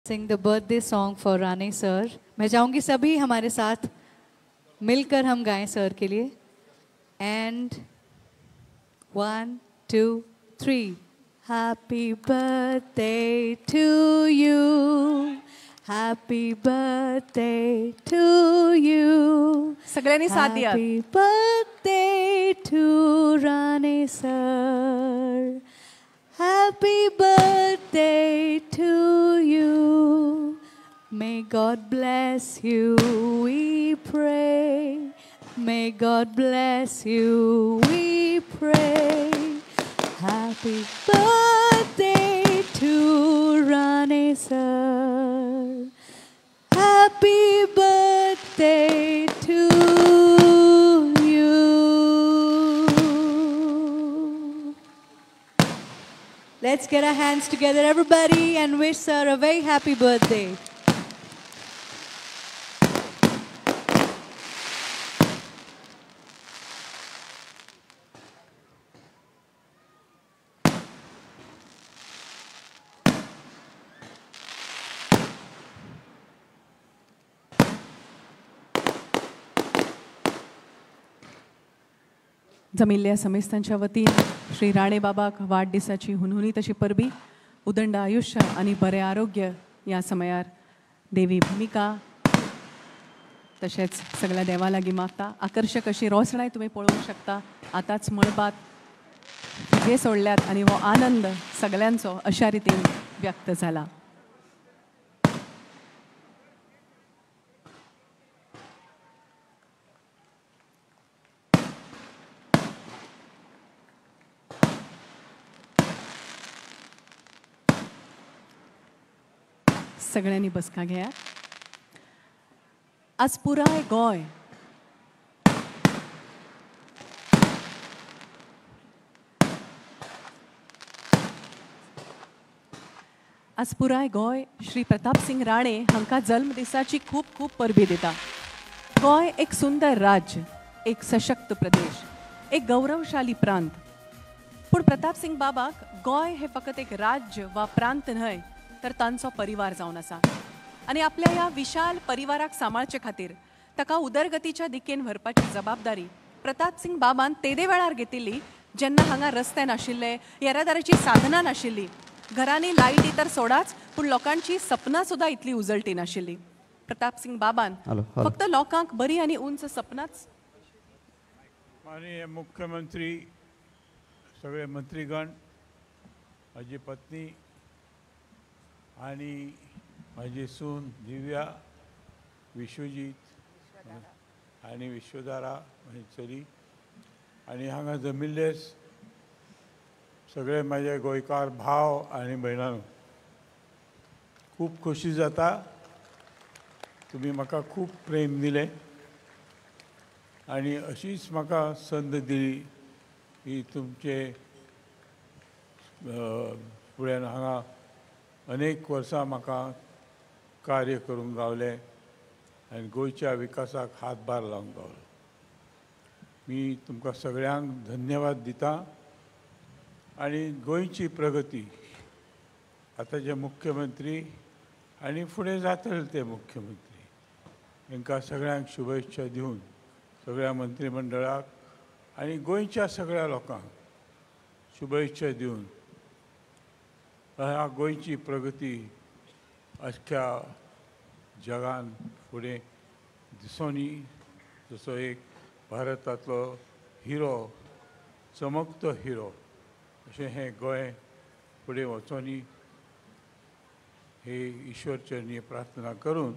Singh the birthday song for Rane sir. मैं चाहूँगी सभी हमारे साथ मिलकर हम गाएं सर के लिए। And 1 2 3 happy birthday to you, happy birthday to you, सगळ्यांनी साथ द्या। Happy birthday to Rane sir, happy birthday to you, may God bless you we pray, may God bless you we pray, happy birthday to Rane sir, happy birthday to you. Let's get our hands together, everybody, and wish sir a very happy birthday. जमिल्ल्या समेस्तांच्या वतीन श्री राणे बाबाक वाडदिसाची हुनहुनीत अशी परबी, उदंड आयुष्य आणि बरे आरोग्य या समयार देवी भूमिका तशेंच सगळ्या देवा लागीं मागता। आकर्षक अशी रोसणाय तुम्ही पळोवंक शकता। आताच मळबात फुगे सोडल्यात आणि हो आनंद सगळ्यांचो अशा रितीन व्यक्त जाला। सगळ्यांनी बसका घ्या। आज पुराय गोंय श्री प्रताप सिंग राणे हांकां जल्मदिसाची खूप खूप परबी दिता। गोंय एक सुंदर राज्य, एक सशक्त प्रदेश, एक गौरवशाली प्रांत। पण प्रताप सिंग बाबाक गोंय हे फकत एक राज्य वा प्रांत न्हय, तर तांचो परिवार जावन आसा। आणि आपल्या या विशाल परिवाराक सांभाळचे खातीर ताका उदरगतीच्या दिकेन व्हरपाची जबाबदारी प्रताप सिंग बाबान तेदे वेळार घेतिल्ली, जेन्ना हांगा रस्ते नाशिल्ले, येरादारीची साधनां नाशिल्ली, घरांनी लायटी तर सोडाच, पूण लोकांची सपनां सुद्धा इतली उजळटी नाशिल्ली। प्रताप सिंग बाबान फक्त लोकांक बरी आनी उंच सपनाच। माननीय मुख्यमंत्री, सगळे मंत्रीगण, माझी पत्नी आणि माझी सून दिव्या, विश्वजीत आणि विश्वधारा माझी चली, आणि हांगा जमिल्ले सगळे माझे गोंयकार भाव आणि भयणांनो, खूप खोशी जाता। तुम्ही म्हाका खूप प्रेम दिले आणि अशीच म्हाका संद दिली की तुमचे फुड्यान हांगा अनेक वर्सां म्हाका कार्य करूंक गावले आनी गोंयच्या विकासाक हातभार लावंक गावलो। मी तुमकां सगळ्यांक धन्यवाद दिता। आणि गोंयची प्रगती आतांचे मुख्यमंत्री आनी फुडें जातले ते मुख्यमंत्री हांकां सगळ्यांक शुभेच्छा दिवन, सगळ्या मंत्रिमंडळाक आनी गोंयच्या सगळ्या लोकांक शुभेच्छा दिवन ह्या गोंयची प्रगती अख्ख्या जगान फुडें दिसोनी, जसो एक भारतांतलो हिरो, चमकतो हिरो, अशें हें गोंय फुडें वचोनी हे ईश्वर चरणी प्रार्थना करून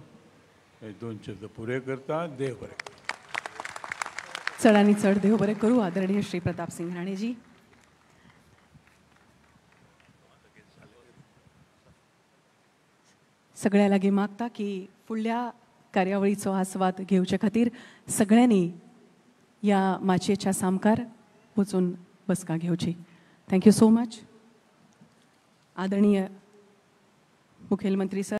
हे 2 शब्द पुरे करता। देव बरें करूं। चड आनी चड देव बरें करूं आदरणीय श्री प्रताप सिंग राणेजी। सगळ्या लागीं मागता की फुडल्या कार्यावळीचो आस्वाद घेवचे खातीर सगळ्यांनी या माचयेच्या सामकार वचून बसका घेवची। थँक्यू सो मच आदरणीय मुखेलमंत्री सर।